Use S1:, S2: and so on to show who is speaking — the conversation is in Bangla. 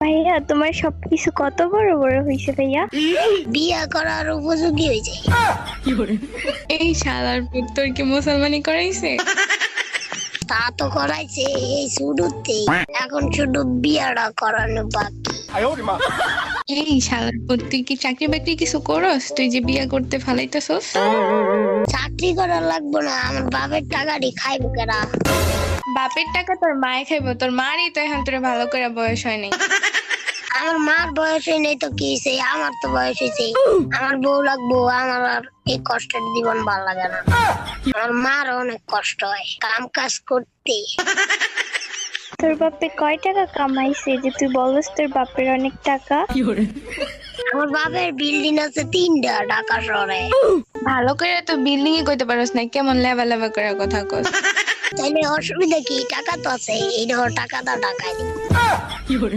S1: ভাইয়া তোমার সবকিছু কত বড় বড় হয়েছে ভাইয়া।
S2: বিয়া করার উপযোগী হয়ে যায়।
S3: এই শালার পুত তোর কি মুসলমানি করাইছে?
S2: তা তো করাইছে এই শুরুতেই, এখন শুধু বিয়াটা করানো বাকি।
S3: এই শালার পুত তুই কি চাকরি বাকরি কিছু করস? তুই যে বিয়া করতে ফালাইতেছস?
S2: চাকরি করা লাগবো না, আমার বাপের টাকাটি খাইবো কেনা।
S3: বাপের টাকা তোর মায়ে খাইবো, তোর মারই তো এখন তোর ভালো করে বয়স হয় নাই।
S2: আমার মার বয়স হয় নাই তো কি হয়েছে, আমার তো বয়স হয়েছে। আমার বউ লাগবো, আমার আর এই কষ্টের জীবন ভালো লাগে না। আমার মার অনেক কষ্ট হয় কাম কাজ করতে।
S1: তোর বাপে কয় টাকা কামাইছে যে তুই বলস তোর বাপের অনেক টাকা?
S2: আমার বাপের বিল্ডিং আছে 3টা ঢাকা শহরে।
S3: ভালো করে তো বিল্ডিং এ কইতে পারস না, কেমন লেবা লেবা করে কথা কস।
S2: তাইলে অসুবিধা কি, টাকা তো আছে, এই ধর টাকা দাও টাকায় দিবো।